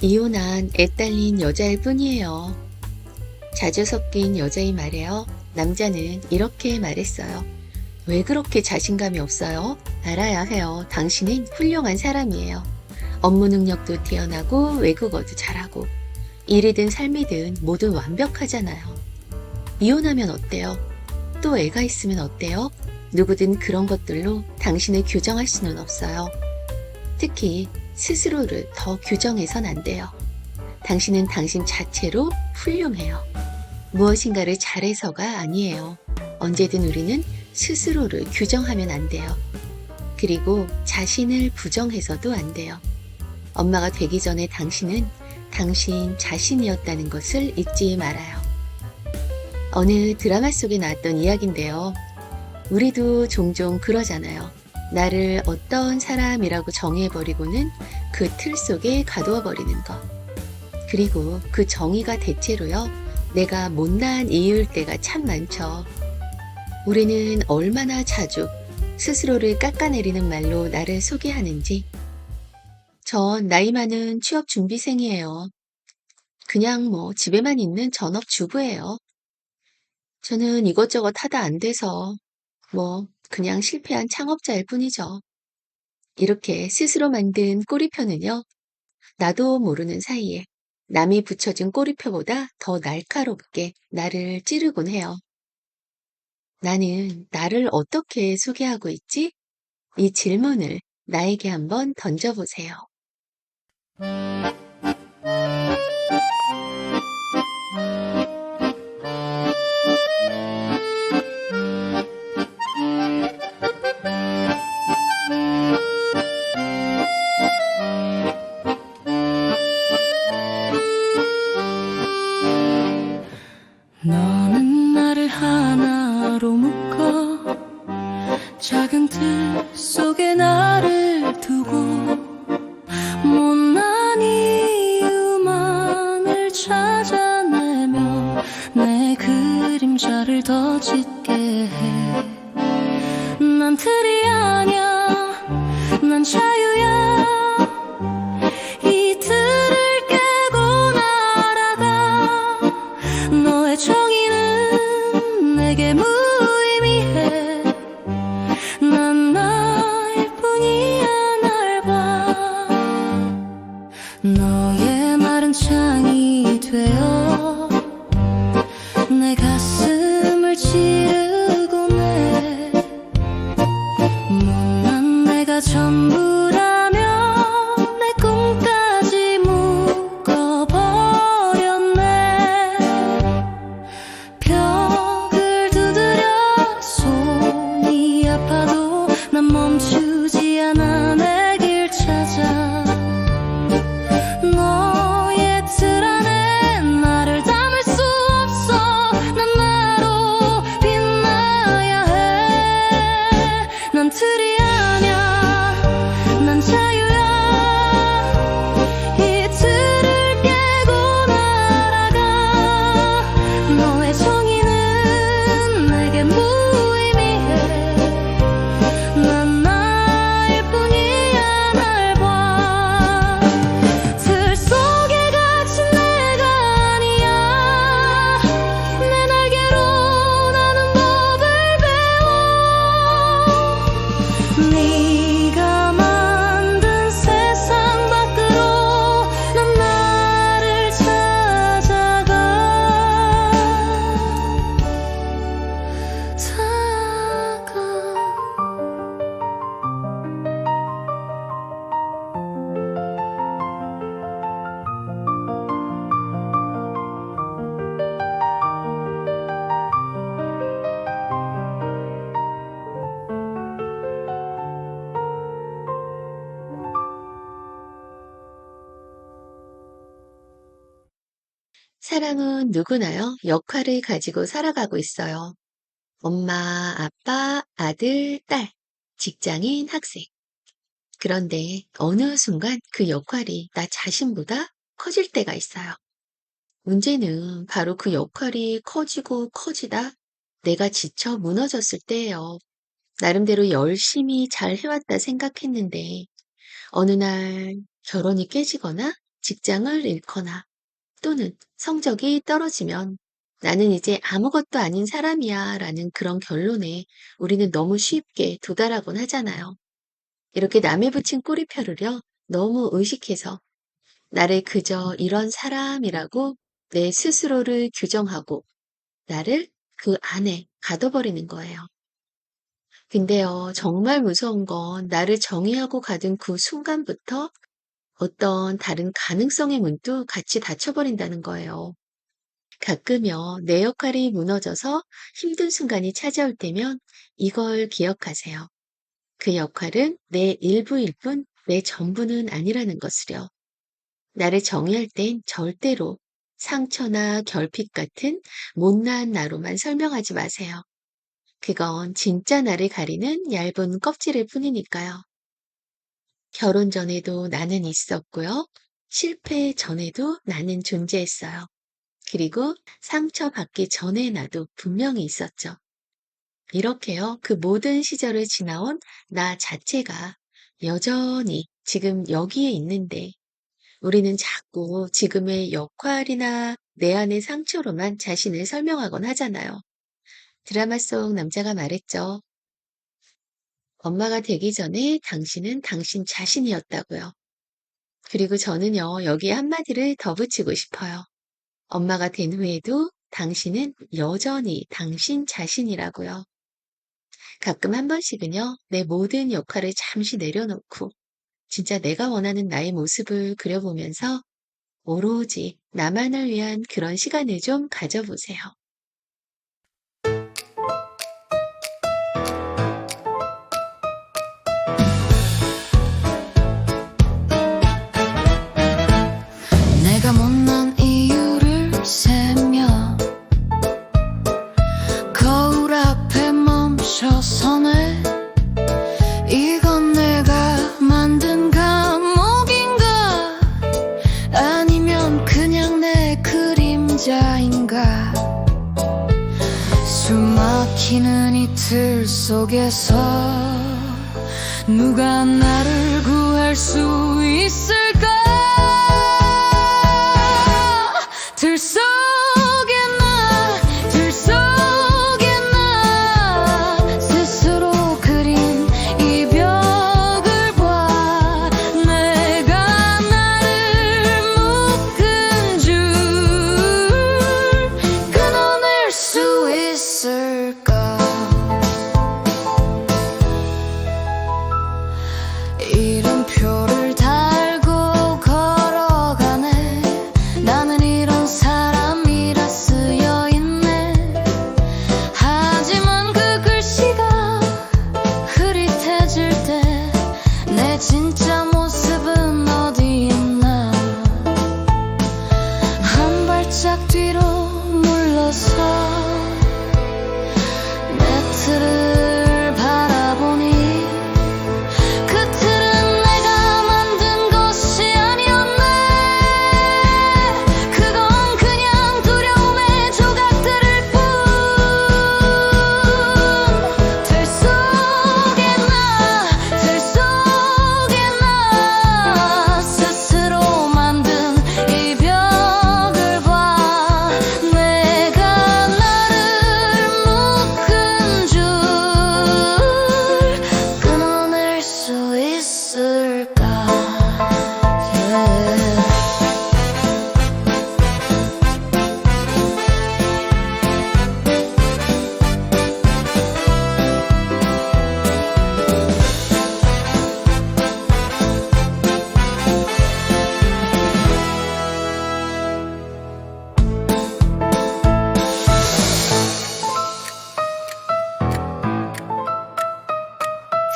이혼한 애 딸린 여자일 뿐이에요. 자주 섞인 여자의 말에요. 남자는 이렇게 말했어요. 왜 그렇게 자신감이 없어요? 알아야 해요. 당신은 훌륭한 사람이에요. 업무 능력도 뛰어나고 외국어도 잘하고 일이든 삶이든 모두 완벽하잖아요. 이혼하면 어때요? 또 애가 있으면 어때요? 누구든 그런 것들로 당신을 규정할 수는 없어요. 특히 스스로를 더 규정해선 안 돼요. 당신은 당신 자체로 훌륭해요. 무엇인가를 잘해서가 아니에요. 언제든 우리는 스스로를 규정하면 안 돼요. 그리고 자신을 부정해서도 안 돼요. 엄마가 되기 전에 당신은 당신 자신이었다는 것을 잊지 말아요. 어느 드라마 속에 나왔던 이야기인데요. 우리도 종종 그러잖아요. 나를 어떤 사람이라고 정해버리고는 그 틀 속에 가두어 버리는 것. 그리고 그 정의가 대체로요. 내가 못난 이유일 때가 참 많죠. 우리는 얼마나 자주 스스로를 깎아내리는 말로 나를 소개하는지. 전 나이 많은 취업 준비생이에요. 그냥 집에만 있는 전업주부예요. 저는 이것저것 하다 안 돼서 그냥 실패한 창업자일 뿐이죠. 이렇게 스스로 만든 꼬리표는요. 나도 모르는 사이에 남이 붙여준 꼬리표보다 더 날카롭게 나를 찌르곤 해요. 나는 나를 어떻게 소개하고 있지? 이 질문을 나에게 한번 던져보세요. 너는 나를 하나로 묶어 작은 틀 속에 나를 두고 못난 이유만을 찾아내며 내 그림자를 더 짙게 해. 난 틀이 아냐, 난 자유야. 이 틀을 깨고 날아가. 너의 정의는 내게 무의미해. 난 나일 뿐이야. 날 봐. 너의 말은 창이 되어 내 가슴을 찌르곤 해. 못난 내가 전부라면 내 꿈까지 묶어버렸네. 벽을 두드려 손이 아파도 난 멈추지 않아 내 길 찾아. 너의 틀 안에 나를 담을 수 없어. 난 나로 빛나야 해. 난 틀이 아냐, 난 자유야. 이 틀을 깨고 날아가. 너의 정의는 내게 무의미해. 난 나일 뿐이야. 날 봐. 틀 속에 갇힌 내가 아니야. 내 날개로 나는 법을 배워. 네가 만든 세상 밖으로 난 나를 찾아가. 사람은 누구나요, 역할을 가지고 살아가고 있어요. 엄마, 아빠, 아들, 딸, 직장인, 학생. 그런데 어느 순간 그 역할이 나 자신보다 커질 때가 있어요. 문제는 바로 그 역할이 커지고 커지다 내가 지쳐 무너졌을 때예요. 나름대로 열심히 잘 해왔다 생각했는데 어느 날 결혼이 깨지거나 직장을 잃거나 또는 성적이 떨어지면 나는 이제 아무것도 아닌 사람이야 라는 그런 결론에 우리는 너무 쉽게 도달하곤 하잖아요. 이렇게 남의 붙인 꼬리표를요, 너무 의식해서 나를 그저 이런 사람이라고 내 스스로를 규정하고 나를 그 안에 가둬버리는 거예요. 근데요, 정말 무서운 건 나를 정의하고 가둔 그 순간부터 어떤 다른 가능성의 문도 같이 닫혀버린다는 거예요. 가끔요, 내 역할이 무너져서 힘든 순간이 찾아올 때면 이걸 기억하세요. 그 역할은 내 일부일 뿐 내 전부는 아니라는 것을요. 나를 정의할 땐 절대로 상처나 결핍 같은 못난 나로만 설명하지 마세요. 그건 진짜 나를 가리는 얇은 껍질일 뿐이니까요. 결혼 전에도 나는 있었고요. 실패 전에도 나는 존재했어요. 그리고 상처받기 전에 나도 분명히 있었죠. 이렇게요, 그 모든 시절을 지나온 나 자체가 여전히 지금 여기에 있는데 우리는 자꾸 지금의 역할이나 내 안의 상처로만 자신을 설명하곤 하잖아요. 드라마 속 남자가 말했죠. 엄마가 되기 전에 당신은 당신 자신이었다고요. 그리고 저는요, 여기에 한마디를 더 붙이고 싶어요. 엄마가 된 후에도 당신은 여전히 당신 자신이라고요. 가끔 한 번씩은요, 내 모든 역할을 잠시 내려놓고 진짜 내가 원하는 나의 모습을 그려보면서 오로지 나만을 위한 그런 시간을 좀 가져보세요. 내가 못난 이유를 세며 거울 앞에 멈춰서네. 이건 내가 만든 감옥인가 아니면 그냥 내 그림자인가. 숨 막히는 이틀 속에서 누가 나를 구할 수 있을까. 들속에 나 스스로 그린 이 벽을 봐. 내가 나를 묶은 줄 끊어낼 수 있을까. 이름표를 달고 걸어가네. 나는 이런 사람이라 쓰여있네. 하지만 그 글씨가 흐릿해질 때 내 진짜 모습은 어디 있나. 한 발짝 뒤로 물러서 내 틀을 바라보니 그 틀은 내가 만든 것이 아니었네. 그건 그냥 두려움의 조각들일 뿐. 들 속에 나 스스로 만든 이 벽을 봐. 내가 나를 묶은 줄 끊어낼 수 있을까.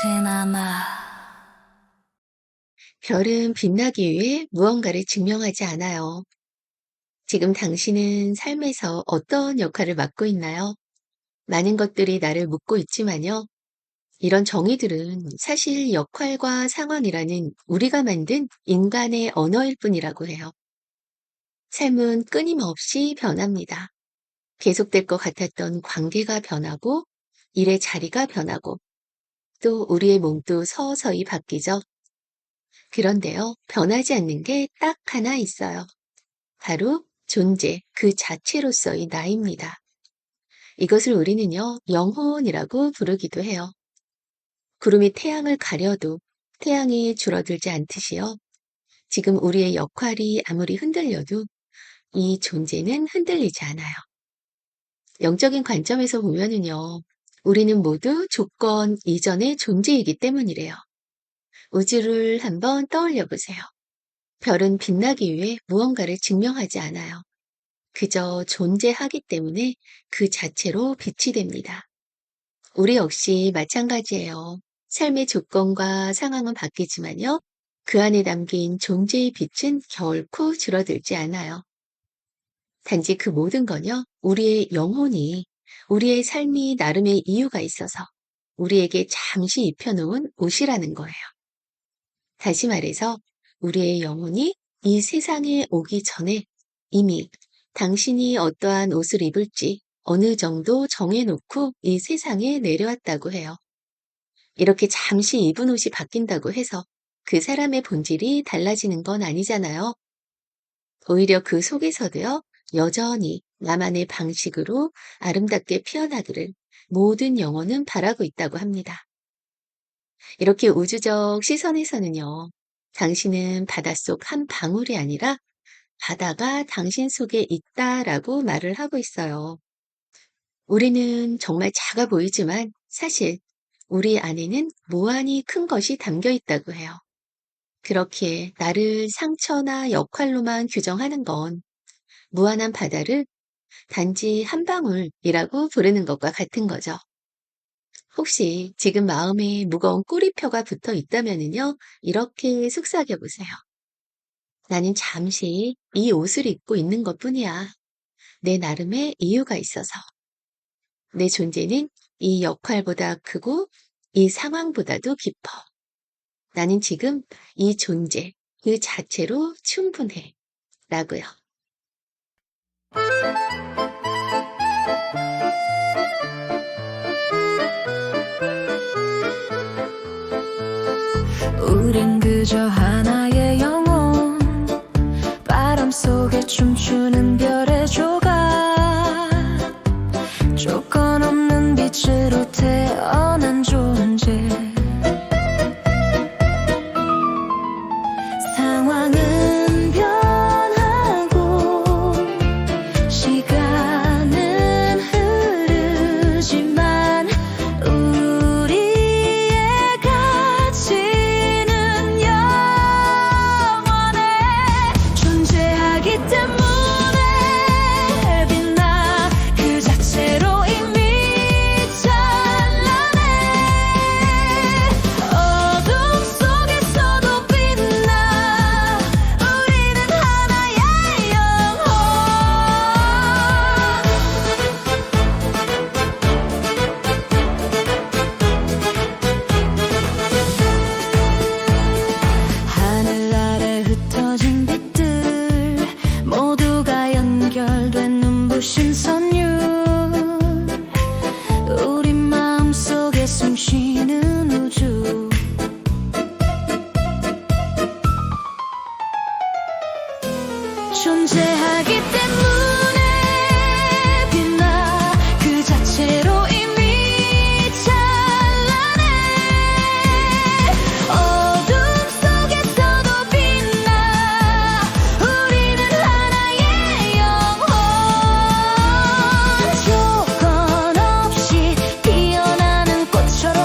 그나마 별은 빛나기 위해 무언가를 증명하지 않아요. 지금 당신은 삶에서 어떤 역할을 맡고 있나요? 많은 것들이 나를 묻고 있지만요. 이런 정의들은 사실 역할과 상황이라는 우리가 만든 인간의 언어일 뿐이라고 해요. 삶은 끊임없이 변합니다. 계속될 것 같았던 관계가 변하고, 일의 자리가 변하고, 또 우리의 몸도 서서히 바뀌죠. 그런데요, 변하지 않는 게 딱 하나 있어요. 바로 존재 그 자체로서의 나입니다. 이것을 우리는요, 영혼이라고 부르기도 해요. 구름이 태양을 가려도 태양이 줄어들지 않듯이요. 지금 우리의 역할이 아무리 흔들려도 이 존재는 흔들리지 않아요. 영적인 관점에서 보면은요, 우리는 모두 조건 이전의 존재이기 때문이래요. 우주를 한번 떠올려 보세요. 별은 빛나기 위해 무언가를 증명하지 않아요. 그저 존재하기 때문에 그 자체로 빛이 됩니다. 우리 역시 마찬가지예요. 삶의 조건과 상황은 바뀌지만요. 그 안에 담긴 존재의 빛은 결코 줄어들지 않아요. 단지 그 모든 건요. 우리의 영혼이, 우리의 삶이 나름의 이유가 있어서 우리에게 잠시 입혀놓은 옷이라는 거예요. 다시 말해서 우리의 영혼이 이 세상에 오기 전에 이미 당신이 어떠한 옷을 입을지 어느 정도 정해놓고 이 세상에 내려왔다고 해요. 이렇게 잠시 입은 옷이 바뀐다고 해서 그 사람의 본질이 달라지는 건 아니잖아요. 오히려 그 속에서도요, 여전히 나만의 방식으로 아름답게 피어나기를 모든 영혼은 바라고 있다고 합니다. 이렇게 우주적 시선에서는요, 당신은 바닷속 한 방울이 아니라 바다가 당신 속에 있다라고 말을 하고 있어요. 우리는 정말 작아 보이지만 사실 우리 안에는 무한히 큰 것이 담겨 있다고 해요. 그렇기에 나를 상처나 역할로만 규정하는 건 무한한 바다를 단지 한 방울이라고 부르는 것과 같은 거죠. 혹시 지금 마음에 무거운 꼬리표가 붙어 있다면은요, 이렇게 속삭여 보세요. 나는 잠시 이 옷을 입고 있는 것 뿐이야. 내 나름의 이유가 있어서. 내 존재는 이 역할보다 크고 이 상황보다도 깊어. 나는 지금 이 존재, 그 자체로 충분해. 라고요. 우린 그저 하나의 영혼, 바람 속에 춤추는 별의 조각, 조건 없는 빛으로 태어난 존재. 상황은 변하고 시간은 흐르지만 우리의 가치는 영원해. 존재하기 때문에 빛나 그 자체로 이미 찬란해. 어둠 속에서도 빛나 우리는 하나의 영혼. 하늘 아래 흩어진 빛들 모두가 연결된 눈부신 선율, 우리 마음속에 숨쉬는 우주. 존재하기 때문에 빛나 그 자체로 이미 찬란해. 어둠 속에서도 빛나 우리는 하나의 영혼. 조건 없이 피어나는 꽃처럼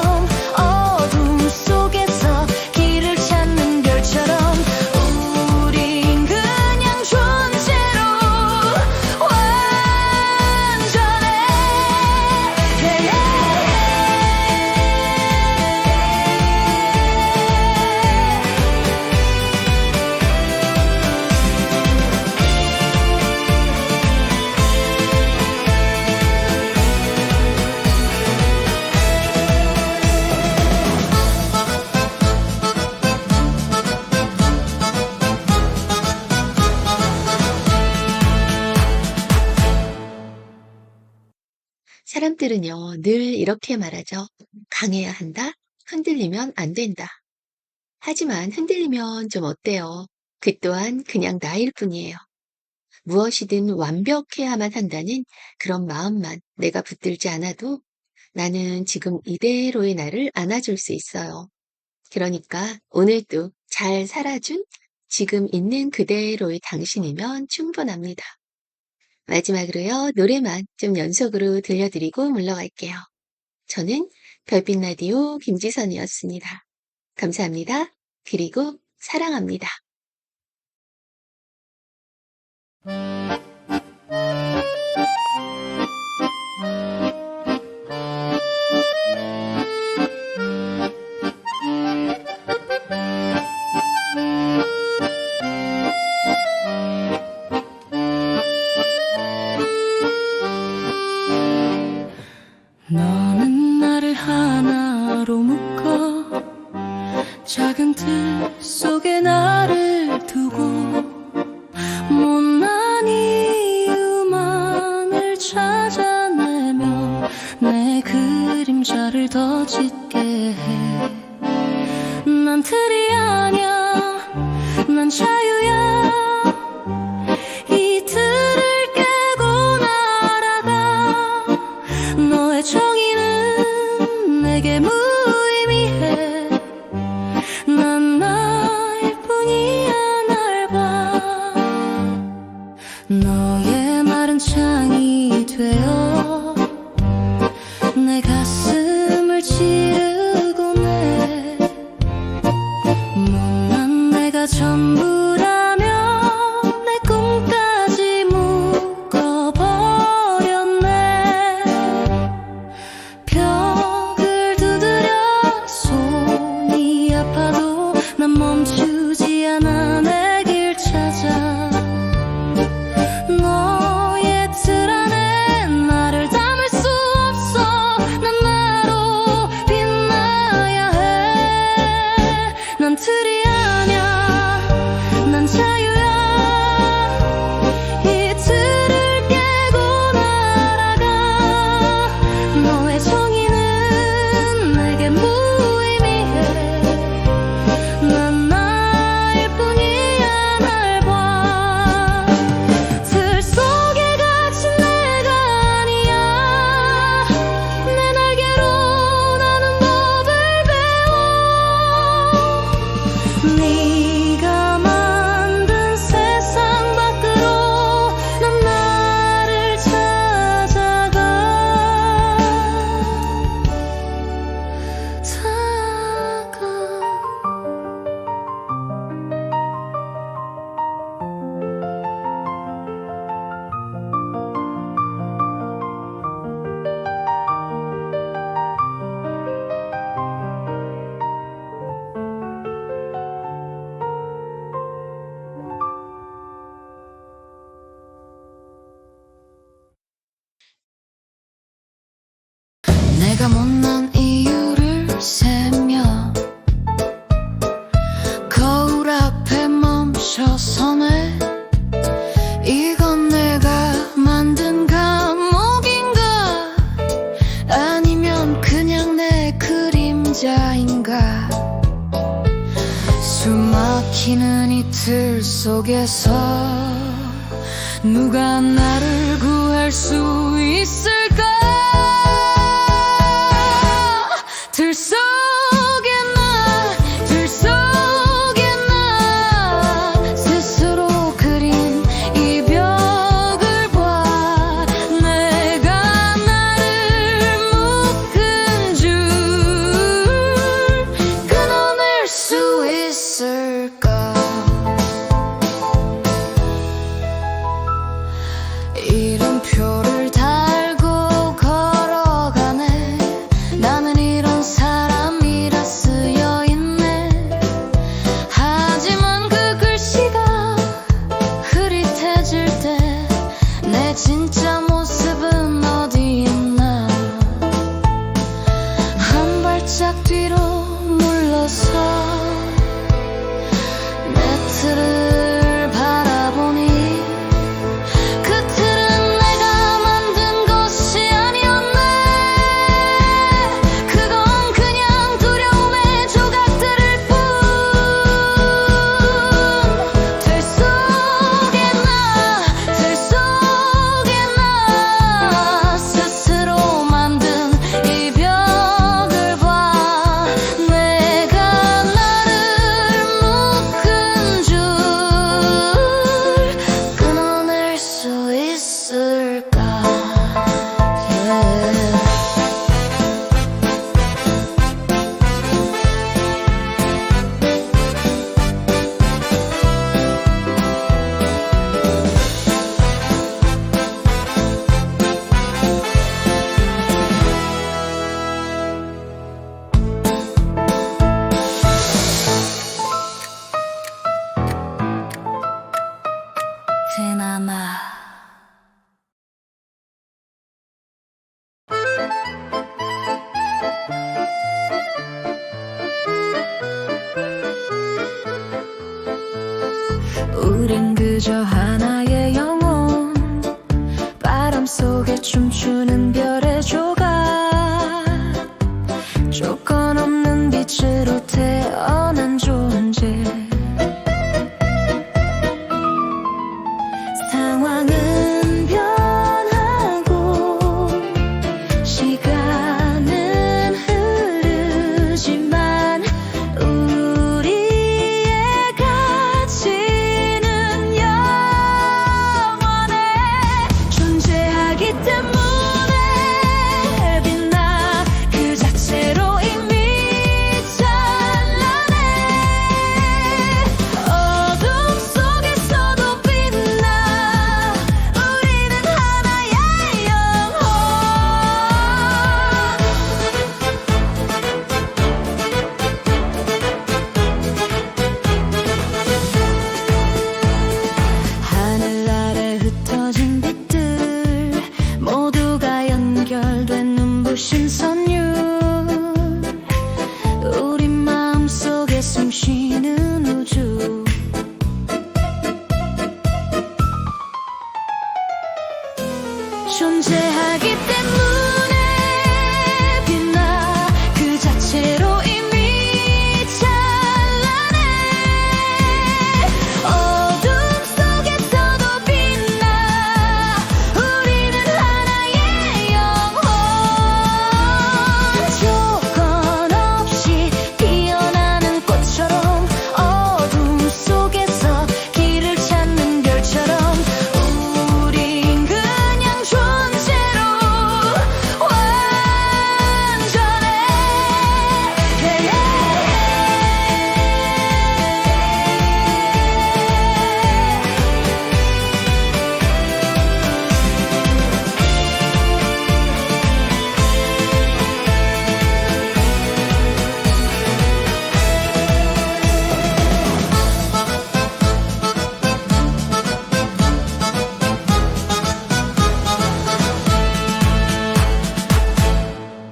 어둠 속에서 길을 찾는 별처럼 우린 그냥 존재로 완전해. 사람들은요, 늘 이렇게 말하죠. 강해야 한다. 흔들리면 안 된다. 하지만 흔들리면 좀 어때요? 그 또한 그냥 나일 뿐이에요. 무엇이든 완벽해야만 한다는 그런 마음만 내가 붙들지 않아도 나는 지금 이대로의 나를 안아줄 수 있어요. 그러니까 오늘도 잘 살아준 지금 있는 그대로의 당신이면 충분합니다. 마지막으로요, 노래만 좀 연속으로 들려드리고 물러갈게요. 저는 별빛 라디오 김지선이었습니다. 감사합니다. 그리고 사랑합니다. 너는 나를 하나로 묶어 작은 틀 속에 나를 두고 못난 이유만을 찾아내며 내 그림자를 더 짙게 해. 난 틀이 아냐, 난 자유야. 이 틀을 깨고 날아가. 너의 정의는 내게 무의미해. 난 나일 뿐이야. 날 봐. 너의 말은 창이 되어 내 가슴을 찌르곤 해. 못난 내가 전부라면 내 꿈까지 묶어버렸네. 벽을 두드려 손이 아파도 난 멈추지 않아 내 길 찾아. 너의 틀 안에 나를 담을 수 없어. 난 나로 빛나야 해. 난 틀이 아냐, 난 자유야. 이 틀을 깨고 날아가. 너의 정의는 내게 무의미해. 난 나일 뿐이야. 날 봐. 틀 속에 갇힌 내가 아니야. 내 날개로 나는 법을 배워. 네가 만든 세상 밖으로 난 나를 찾아가. 내가 못난 이유를 세며 거울 앞에 멈춰서네. 이건 내가 만든 감옥인가? 아니면 그냥 내 그림자인가? 숨 막히는 이 틀 속에서 누가 나를 구할 수 있을까? 틀 속에 나, 틀 속에 나 스스로 그린 이 벽을 봐. 내가 나를 묶은 줄 끊어낼 수 있을까? 이름표를 달고 걸어가네. 나는 이런 사람 그저 하나의 영혼 바람 속에 춤추는 별의 조각 조건